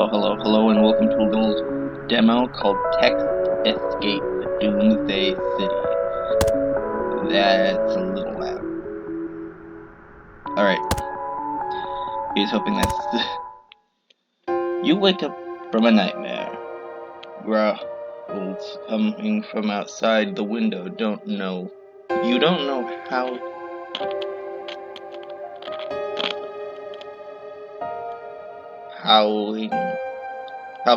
Hello, and welcome to a little demo called Text Escape Doomsday City. That's a little loud. Alright, here's hoping that's... You wake up from a nightmare. Growls coming from outside the window You don't know how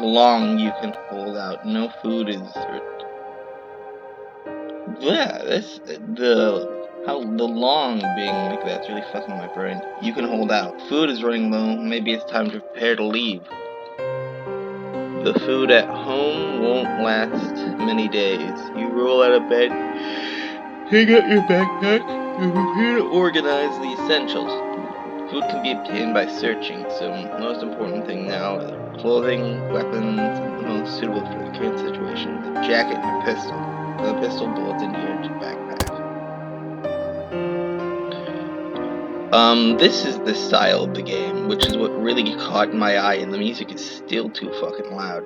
long you can hold out. No food is... Yeah, the long being like that's really fucking my brain. You can hold out. Food is running low. Maybe it's time to prepare to leave. The food at home won't last many days. You roll out of bed, take out your backpack, and prepare to organize the essentials. Food can be obtained by searching, so the most important thing now is clothing, weapons, and the most suitable for the current situation, a jacket and a pistol. The pistol bullets into your backpack. This is the style of the game, which is what really caught my eye, and the music is still too fucking loud.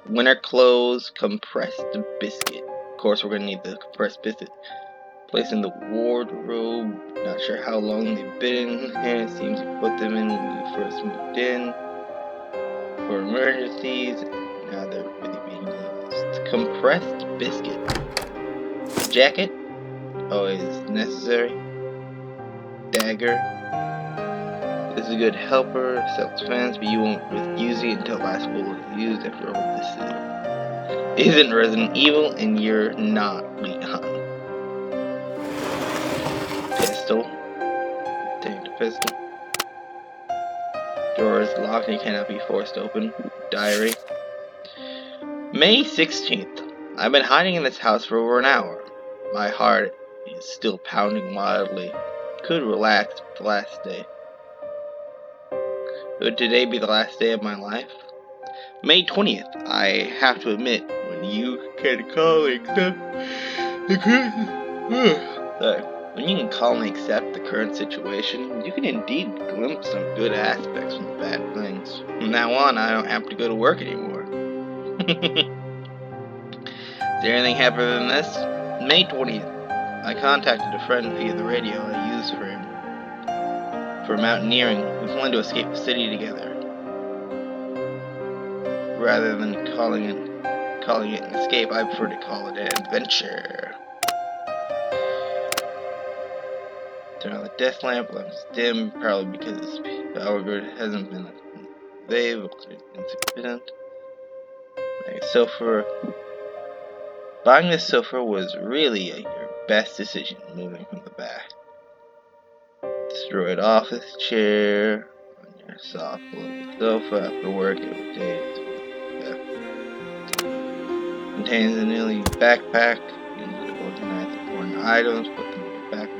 Winter clothes, compressed biscuit. Of course, we're gonna need the compressed biscuit. Place in the wardrobe. Not sure how long they've been in here. It seems you put them in when you first moved in. For emergencies, now they're really being used. Compressed biscuit. Jacket, always necessary. Dagger. This is a good helper, self-defense, but you won't use it until last bullet is used. After all, this isn't Resident Evil, and you're not Leon. Pistol. Take the pistol. Door is locked and cannot be forced open. Diary. May 16th. I've been hiding in this house for over an hour. My heart is still pounding wildly. Could relax with the last day. Would today be the last day of my life? May 20th. I have to admit, when you can calmly accept the current situation, you can indeed glimpse some good aspects from the bad things. From now on, I don't have to go to work anymore. Is there anything happier than this? May 20th. I contacted a friend via the radio I use for mountaineering. We plan to escape the city together. Rather than calling it an escape, I prefer to call it an adventure. Turn on the desk lamp, lamps dim, probably because the power grid hasn't been insufficient. Sofa. Buying this sofa was really your best decision, moving from the back. Destroyed office chair on your soft little sofa after work every day. Contains a nearly backpack. You need to organize important items, put them in your backpack.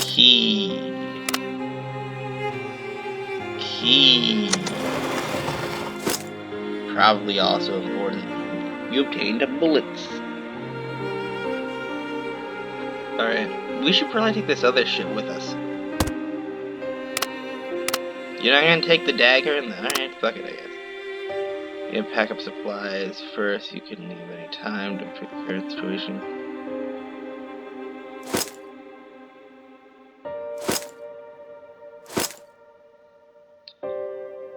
Key. Probably also important. You obtained bullets. Alright, we should probably take this other shit with us. You're not gonna take the dagger and alright, fuck it, I guess. You pack up supplies first. You can leave any time to fix the current situation.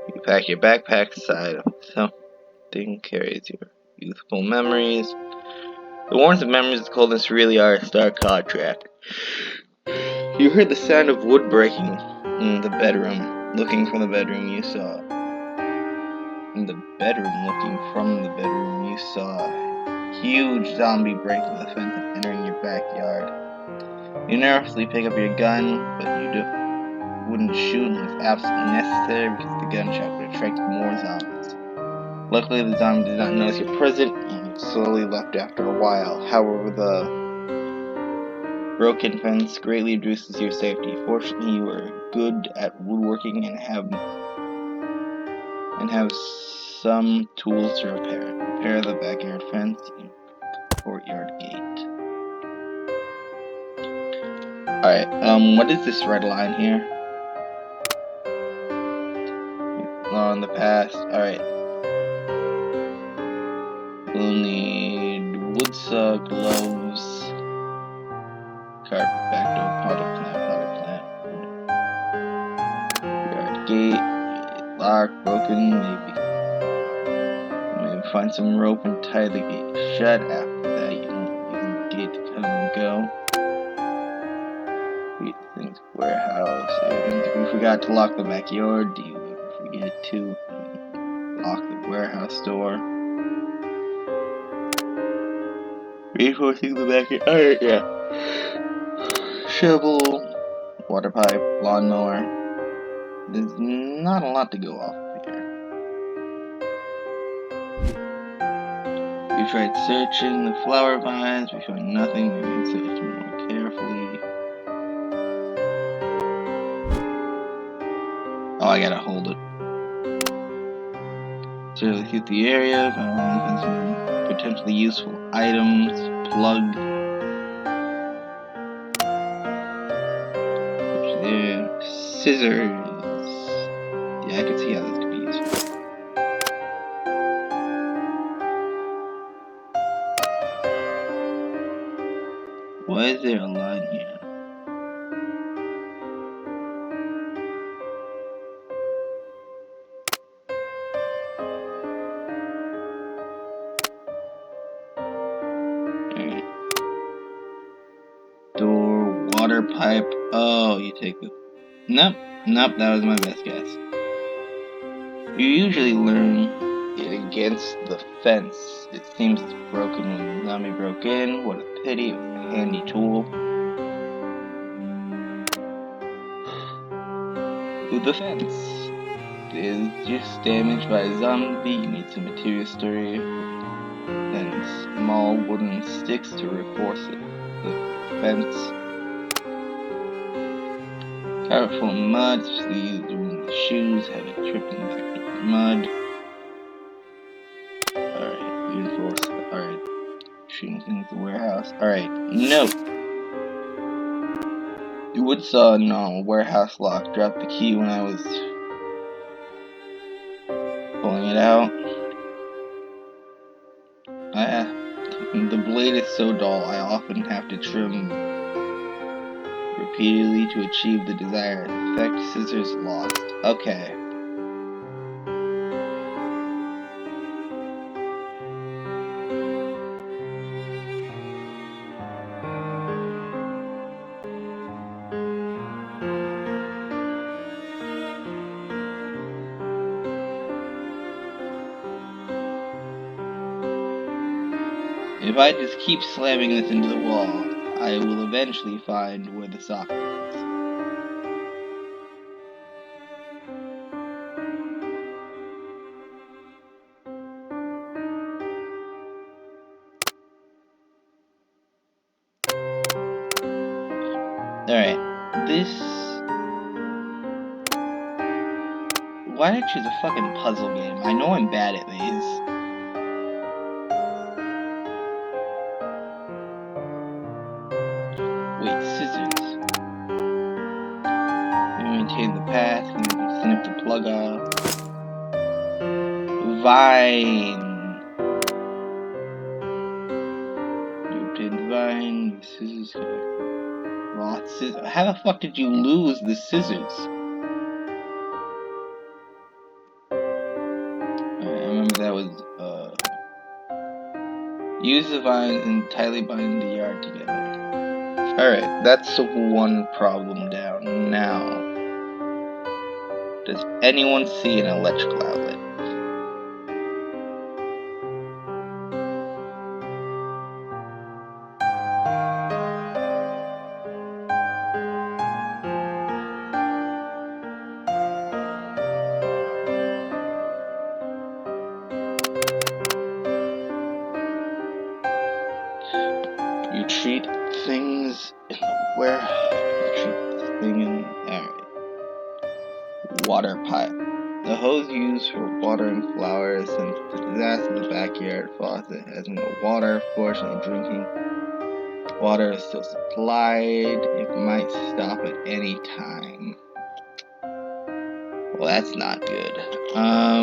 You pack your backpack side of something carries your youthful memories. The warmth of memories and coldness really are a stark contrast. You heard the sound of wood breaking in the bedroom. Looking from the bedroom, you saw a huge zombie breaking the fence and entering your backyard. You nervously pick up your gun, but you wouldn't shoot unless absolutely necessary because the gunshot would attract more zombies. Luckily, the zombie did not notice your presence and slowly left after a while. However, the broken fence greatly reduces your safety. Fortunately, you are good at woodworking and have some tools to repair it. Repair the backyard fence and courtyard gate. Alright, what is this red line here? Law in the past. Alright. We'll need wood saw, gloves, carpet, back door, potted plant. Yard gate, locked, broken, maybe. Maybe find some rope and tie the gate shut. After that, you don't use the gate to come and go. Things, warehouse, and we forgot to lock the backyard. Do you ever forget to lock the warehouse door? Reinforcing the backyard. Alright, yeah. Shovel, water pipe, lawnmower. There's not a lot to go off of here. We tried searching the flower vines. We found nothing. Maybe we searched more carefully. Oh, I gotta hold it. So hit the area. Found some potentially useful items. Plug. There. Scissors. Yeah, I can see how this could be useful. Why is there a line here? Alright. Door, water pipe. Oh, you take the... Nope, that was my best guess. You usually learn it against the fence. It seems it's broken when the zombie broke in. What a pity, it was a handy tool. The fence is just damaged by a zombie. You need some material storage and small wooden sticks to reinforce it. The fence. Carrot full of mud, especially used when the shoes have a trip in the back of the mud. Alright, reinforce it. Alright. Shooting things in the warehouse. Alright, no! You would saw no warehouse lock. Dropped the key when I was pulling it out. The blade is so dull, I often have to trim repeatedly to achieve the desired effect. Scissors lost. Okay. If I just keep slamming this into the wall, I will eventually find where the socket is. Alright, this... Why did I choose a fucking puzzle game? I know I'm bad at these. Wait, scissors. Maintain the path, snip the plug off. Vine. You obtained the vine, scissors. Lost scissors. How the fuck did you lose the scissors? I remember that was, use the vines and tightly bind the yard together. Alright, that's one problem down. Now, does anyone see an electrical outlet? You treat things in the warehouse. You treat this thing in... Alright. Water pipe. The hose used for watering flowers. Since the disaster of the backyard faucet has no water, fortunately drinking Water is still supplied. It might stop at any time. Well, that's not good. I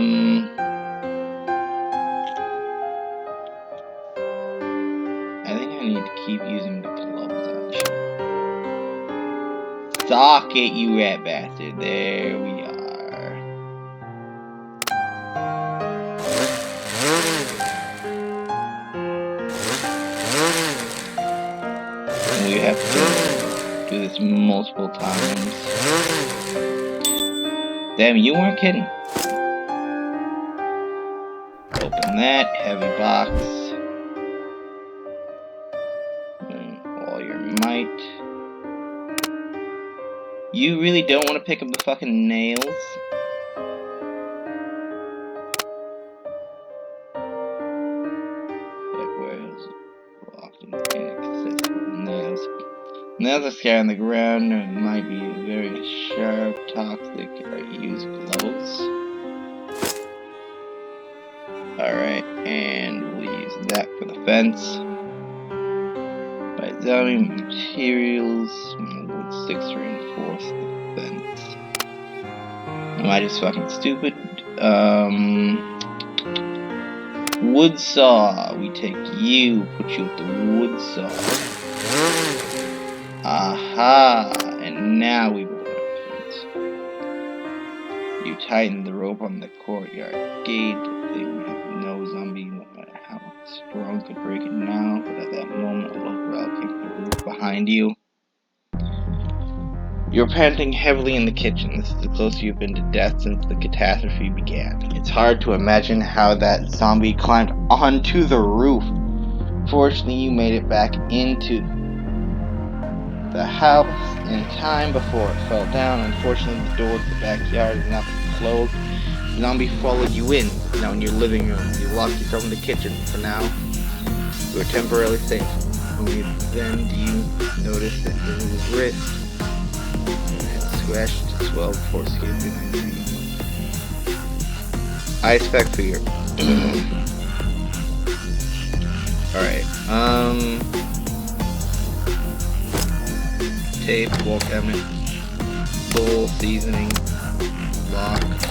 think I need to keep using the gloves on shit. Sock it, you rat bastard. There we are. And we have to do this multiple times. Damn, you weren't kidding. Open that. Heavy box. All your might. You really don't want to pick up the fucking nails? Nails. Nails are scattered on the ground. It might be very sharp, toxic. Use gloves. Alright, and we'll use that for the fence. Buy zombie materials. Wood sticks to reinforce the fence. Am I just fucking stupid? Wood saw. We take you, put you with the wood saw. Aha! And now we build our fence. You tighten the rope on the courtyard gate. They have no zombie, no matter how strong, could break it now. But at that moment, a low growl came from the roof behind you. You're panting heavily in the kitchen. This is the closest you've been to death since the catastrophe began. It's hard to imagine how that zombie climbed onto the roof. Fortunately, you made it back into the house in time before it fell down. Unfortunately, the door to the backyard is not closed. The zombie followed you in. Now in your living room, you locked yourself in the kitchen. For now, you are temporarily safe. Only then do you notice that your wrist scratched to swell before escaping. Ice pack for your alright, tape, wall cabinet, full seasoning, locked,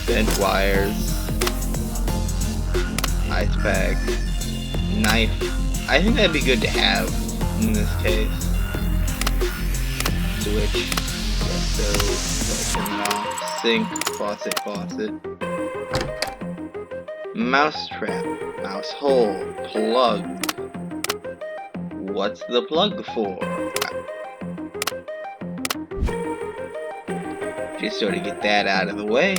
bent wires, ice pack, knife. I think that'd be good to have in this case. Switch, stove, sink, faucet, mouse trap, mouse hole, plug. What's the plug for? Just sort of get that out of the way.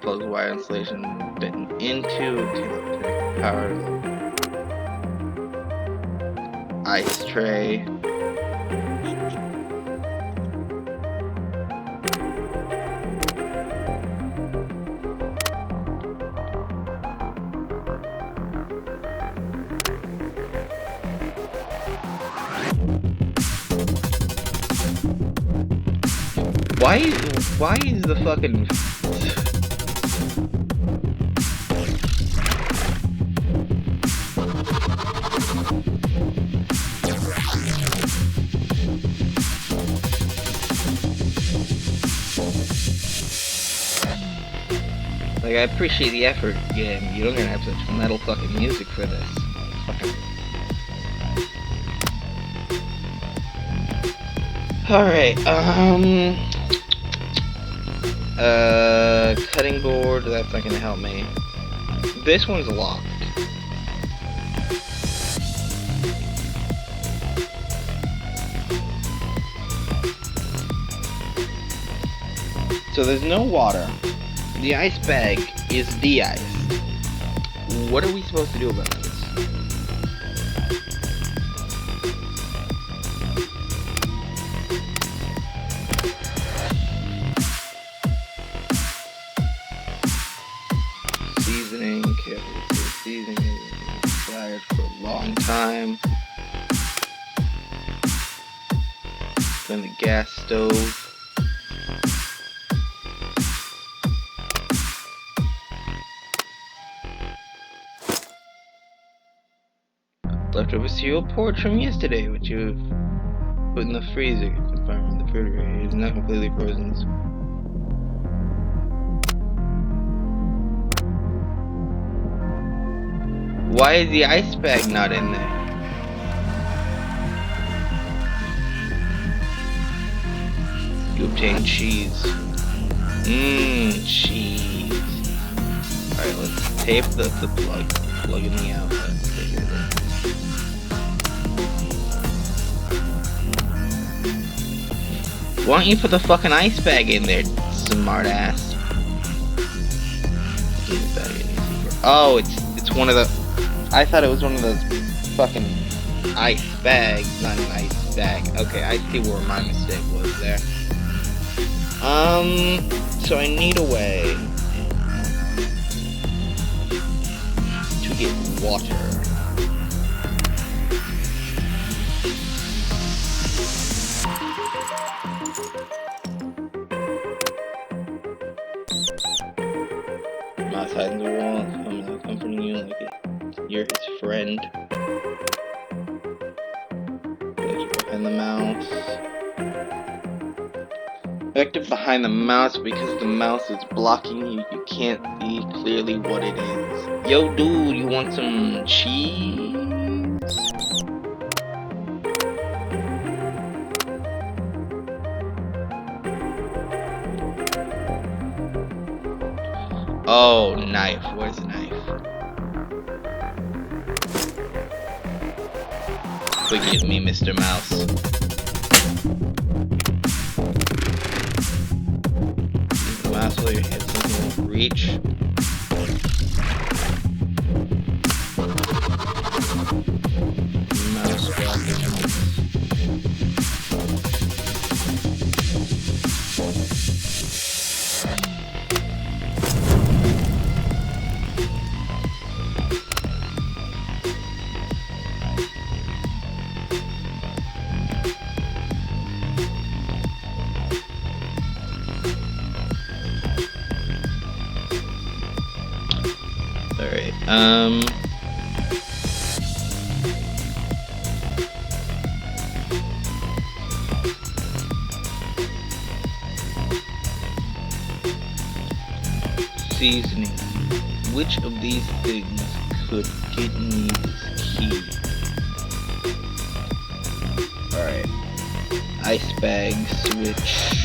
Plug wire insulation bitten into, power. Ice tray. Why is the fucking like, I appreciate the effort, yeah, you don't gonna have such metal fucking music for this. Fucking... Alright, cutting board, that's not gonna help me. This one's locked. So there's no water. The ice bag is de-iced. What are we supposed to do about this? Seasoning, carefully seasoning is required for a long time. Then the gas stove. Leftover cereal porridge from yesterday, which you've put in the freezer. Confirm the refrigerator is not completely frozen. Why is the ice bag not in there? You obtain cheese. Mmm, cheese. Alright, let's tape the plug in the outlet. Why don't you put the fucking ice bag in there, smart ass? Oh, it's one of the. I thought it was one of those fucking ice bags, not an ice bag. Okay, I see where my mistake was there. So I need a way to get water. Mouse hiding the wall, I'm not comforting you like you're his friend. Behind the mouse. Effective behind the mouse because the mouse is blocking you. You can't see clearly what it is. Yo, dude, you want some cheese? Oh, knife. Where's the knife? Forgive me, Mr. Mouse. Mouse while your head doesn't reach. Mouse grab. Alright, seasoning. Which of these things could get me this key? Alright. Ice bag switch.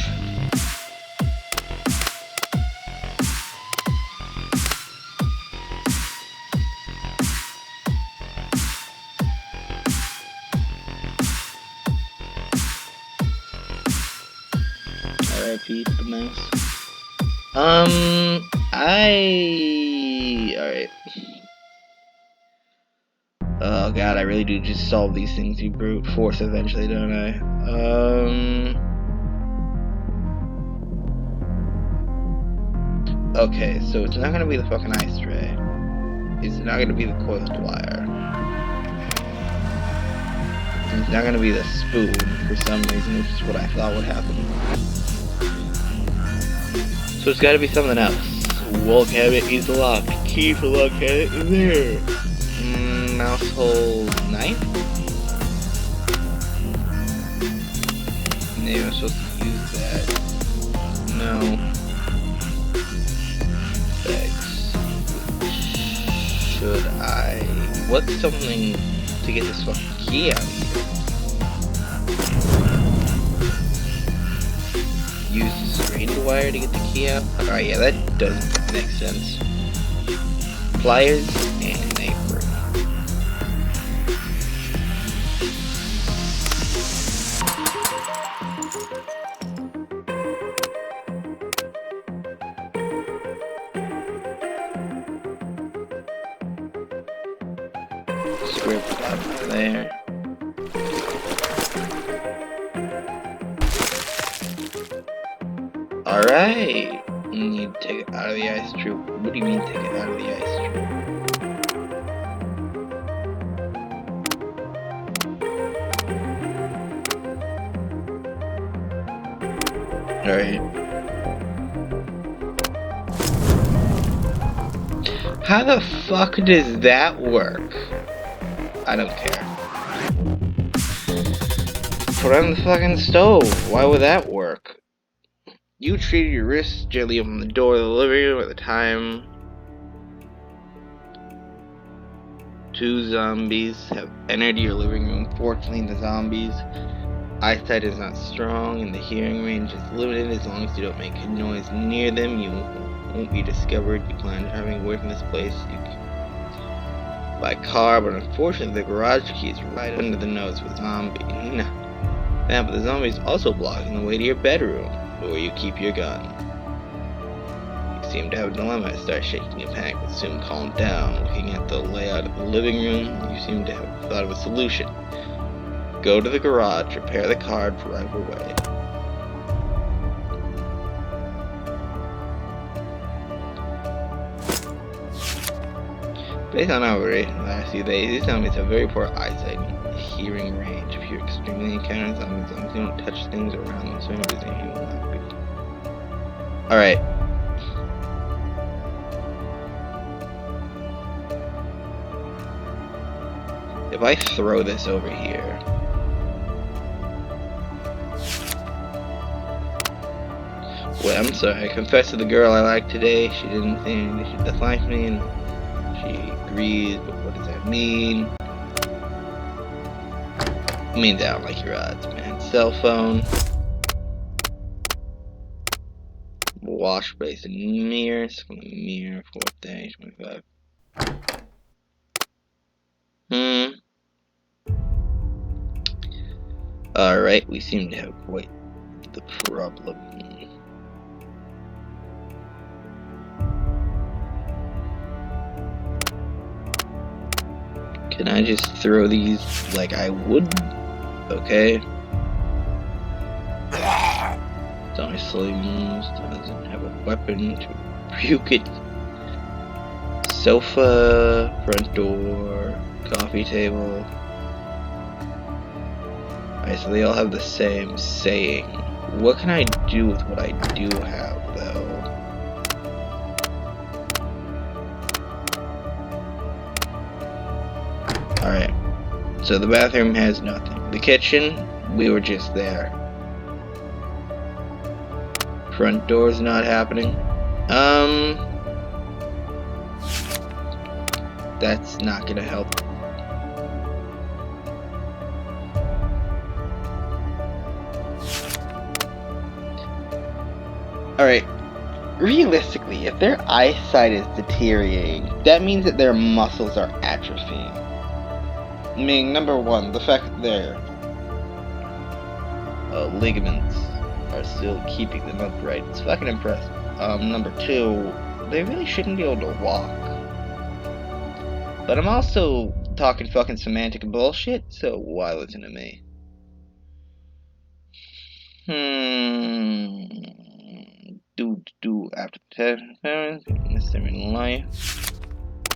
RIP to the mouse. Alright. Oh god, I really do just solve these things through brute force eventually, don't I? Okay, so it's not gonna be the fucking ice tray. It's not gonna be the coiled wire. It's not gonna be the spoon for some reason, which is what I thought would happen. So it's gotta be something else. Wall cabinet needs a lock. Key for lock cabinet is there. Mouse hole knife? Maybe I'm supposed to use that. No. Bags. Should I? What's something to get this fucking key out of here? Use the straight wire to get the key out? Alright, yeah, that does make sense. Pliers and an apron. Script out there. Alright. You need to take it out of the ice tree. What do you mean take it out of the ice tree? Alright. How the fuck does that work? I don't care. Put on the fucking stove. Why would that work? You treated your wrists gently on the door of the living room at the time. 2 zombies have entered your living room. Fortunately, the zombies' eyesight is not strong and the hearing range is limited. As long as you don't make a noise near them, you won't be discovered. You plan on driving away from this place by car, but unfortunately the garage key is right under the nose of a zombie. Now, but the zombie is also blocking the way to your bedroom, where you keep your gun. You seem to have a dilemma. Start shaking in panic, but soon calm down. Looking at the layout of the living room, you seem to have thought of a solution. Go to the garage, repair the car, drive away. Based on our last few days, these zombies have very poor eyesight and hearing range. If you're extremely encountering zombies don't touch things around them, so everything will not be. Alright. If I throw this over here. Well, I'm sorry, I confessed to the girl I liked today. She didn't think she disliked me, and she agrees, but what does that mean? It means I don't like your odds, man. Cell phone. Wash basin mirror. Mirror, 4 25. Alright, we seem to have quite the problem. Can I just throw these like I would? Okay. Zombie slowly moves, doesn't have a weapon to rebuke it. Sofa, front door, coffee table. Alright, so they all have the same saying. What can I do with what I do have, though? Alright, so the bathroom has nothing. The kitchen, we were just there. Front door's not happening. That's not gonna help. Alright, realistically, if their eyesight is deteriorating, that means that their muscles are atrophying. Meaning, number one, the fact that their ligaments are still keeping them upright. It's fucking impressive. Number two, they really shouldn't be able to walk. But I'm also talking fucking semantic bullshit, so why listen to me? After 10 minutes, necessary life.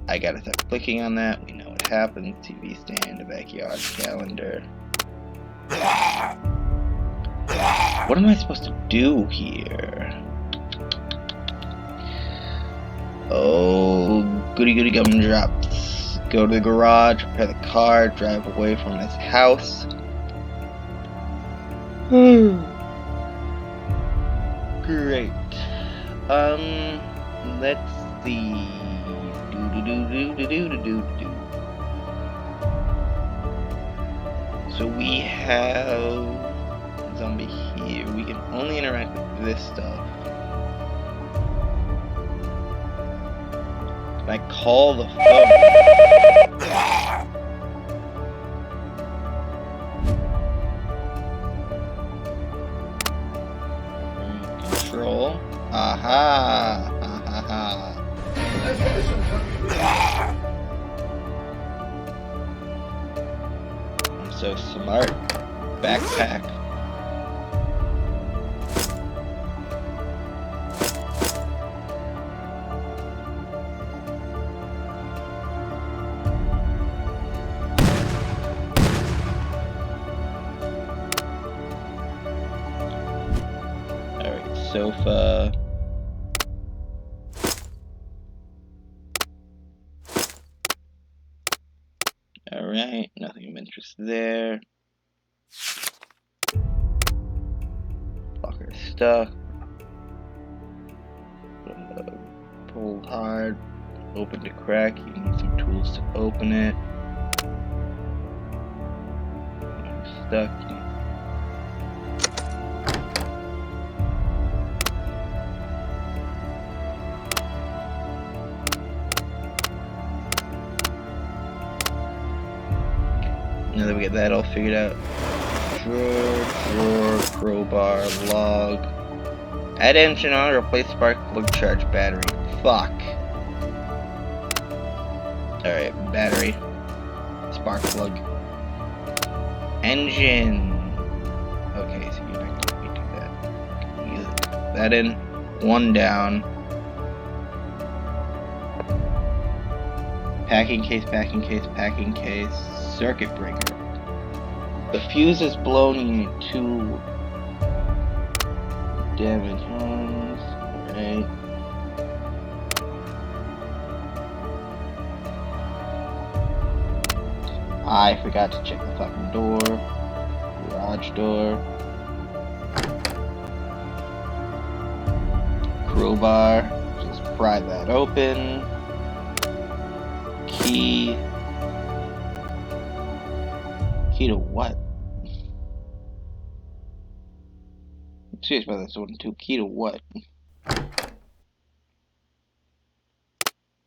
I gotta start clicking on that. We know what happens. TV stand, a backyard calendar. What am I supposed to do here? Oh, goody goody gumdrops. Go to the garage, repair the car, drive away from this house. Great. Let's see. So we have zombie here. We can only interact with this stuff. Can I call the phone? Control. Aha! Aha! I'm so smart. Backpack. Alright, sofa. Alright, nothing of interest there. Fucker stuck. Pulled hard. Opened a crack. You need some tools to open it. Stuck. Now that we get that all figured out. Drawer, crowbar, log. Add engine on, replace spark plug, charge battery. Fuck. Alright, battery. Spark plug. Engine. Okay, so you're not gonna let me do that. Use that in. One down. Packing case, packing case, packing case. Circuit breaker. The fuse is blown, you need 2 damage ones. Alright. I forgot to check the fucking door. Garage door. Crowbar. Just pry that open. Key. Key to what? I'm serious about this one too. Key to what?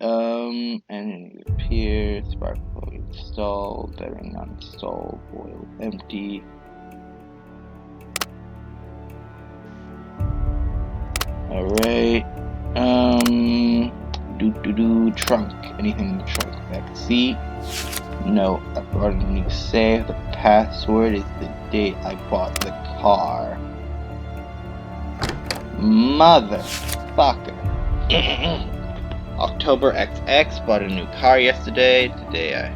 Engine repair, spark plug installed, bearing not installed, oil empty. Alright. Trunk. Anything in the trunk. Back seat. No, I brought a new save. The password is the date I bought the car. Motherfucker. October XX, bought a new car yesterday. Today I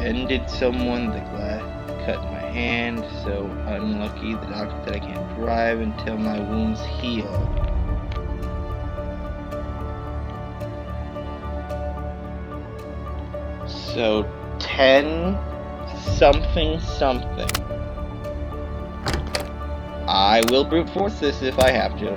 ended someone. The glass cut my hand. So unlucky. The doctor said I can't drive until my wounds heal. So 10 something something. I will brute force this if I have to.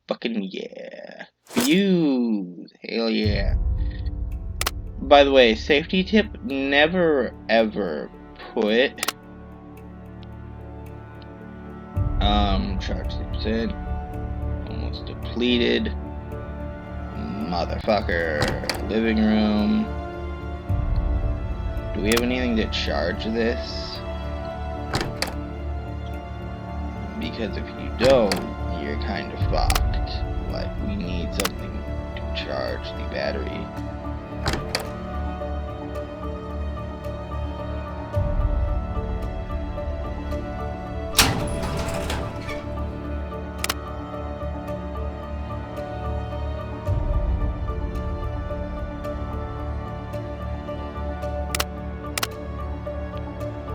Fucking yeah. Fuse. Hell yeah. By the way, safety tip, never ever put charge 6%. Almost depleted. Motherfucker. Living room. Do we have anything to charge this? Because if you don't, you're kind of fucked. Like, we need something to charge the battery.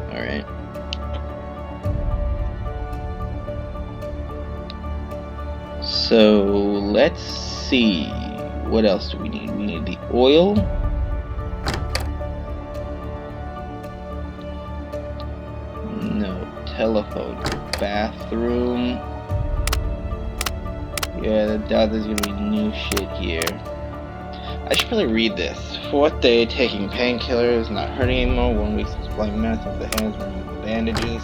Alright. So, let's see. What else do we need? We need the oil. No. Telephone. Bathroom. Yeah, I doubt there's gonna be new shit here. I should probably read this. 4th day, taking painkillers, not hurting anymore. 1 week supplying medicine for the hands, removing the bandages.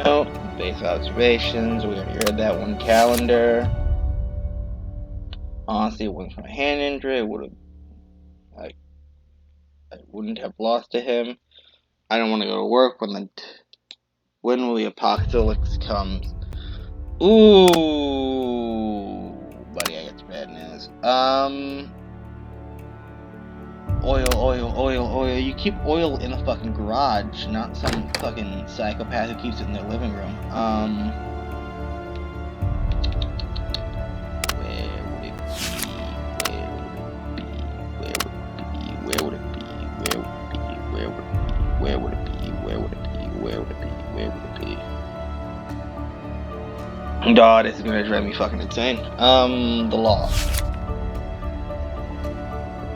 No. Base observations. We already read that one. Calendar. Honestly, it wasn't from a hand injury. I wouldn't have lost to him. I don't want to go to work when When will the apocalypse come? Ooh, buddy, I got bad news. Oil. You keep oil in the fucking garage, not some fucking psychopath who keeps it in their living room. Where would it be? Where would it be? God, this is gonna drive me fucking insane. The law.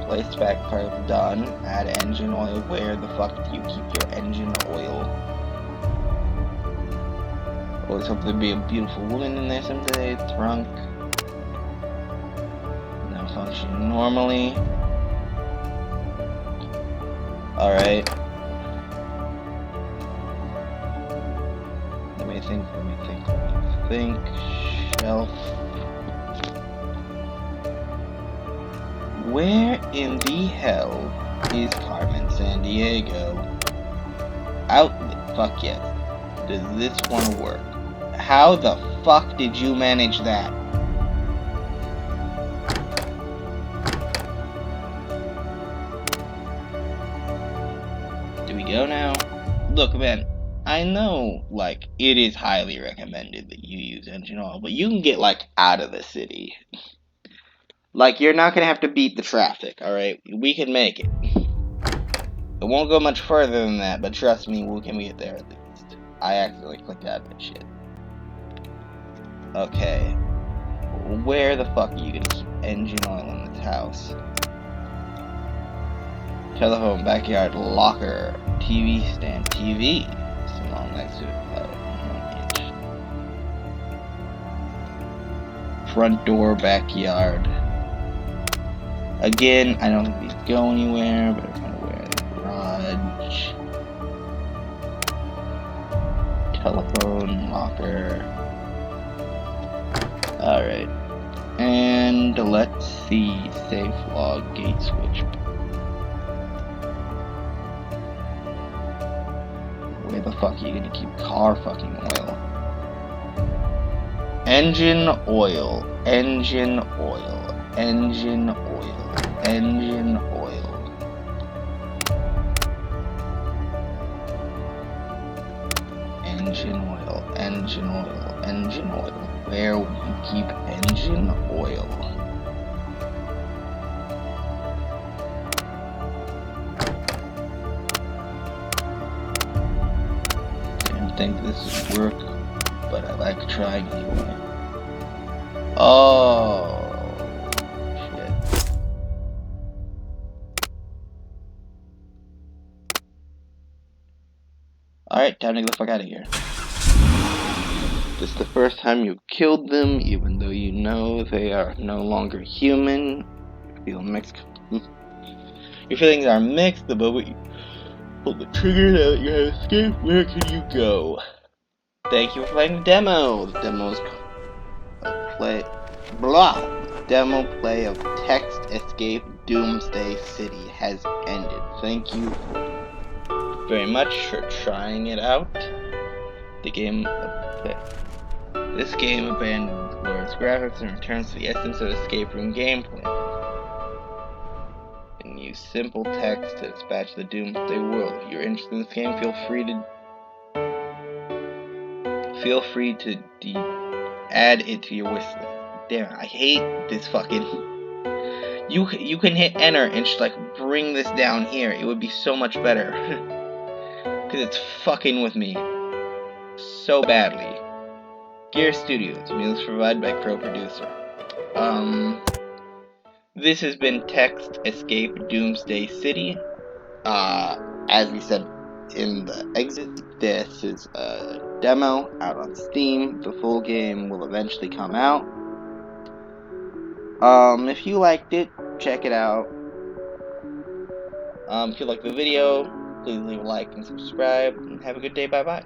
Replace back parts done. Add engine oil. Where the fuck do you keep your engine oil? Always hope there'd be a beautiful woman in there someday. Trunk. Now functioning normally. Alright. Let me think. Shelf. Where in the hell is Carmen Sandiego? Fuck yes. Does this one work? How the fuck did you manage that? Do we go now? Look, man, I know, like, it is highly recommended that you use engine oil, but you can get, like, out of the city. Like, you're not gonna have to beat the traffic, alright? We can make it. It won't go much further than that, but trust me, we can get there at least. I accidentally clicked out of that shit. Okay. Where the fuck are you gonna keep engine oil in this house? Telephone, backyard, locker, TV stand, TV. Small next to it. Front door, backyard. Again, I don't think these go anywhere, but I'm gonna wear a garage. Telephone, locker. Alright. And let's see. Safe log, gate switch. Where the fuck are you gonna keep car fucking oil? Engine oil. Engine oil. Engine oil. Engine oil. Engine oil. Engine oil. Engine oil. Where will you keep engine oil? Didn't think this would work, but I like trying anyway. Oh, shit. Alright, time to get the fuck out of here. This is the first time you've killed them, even though you know they are no longer human. You feel mixed. Your feelings are mixed. The moment you pull the trigger now that you have escaped, where can you go? Thank you for playing the demo. The demo's demo play of Text Escape Doomsday City has ended. Thank you very much for trying it out. This game abandons glorious graphics and returns to the essence of escape room gameplay. And use simple text to dispatch the Doomsday world. If you're interested in this game, feel free to add it to your wish list. Damn, I hate this fucking. You can hit enter and just like bring this down here. It would be so much better. Cause it's fucking with me so badly. Gear Studios, music provided by Crow Producer. This has been Text Escape Doomsday City. As we said in the exit, this is a demo out on Steam. The full game will eventually come out. If you liked it, check it out. If you liked the video, please leave a like and subscribe, and have a good day. Bye-bye.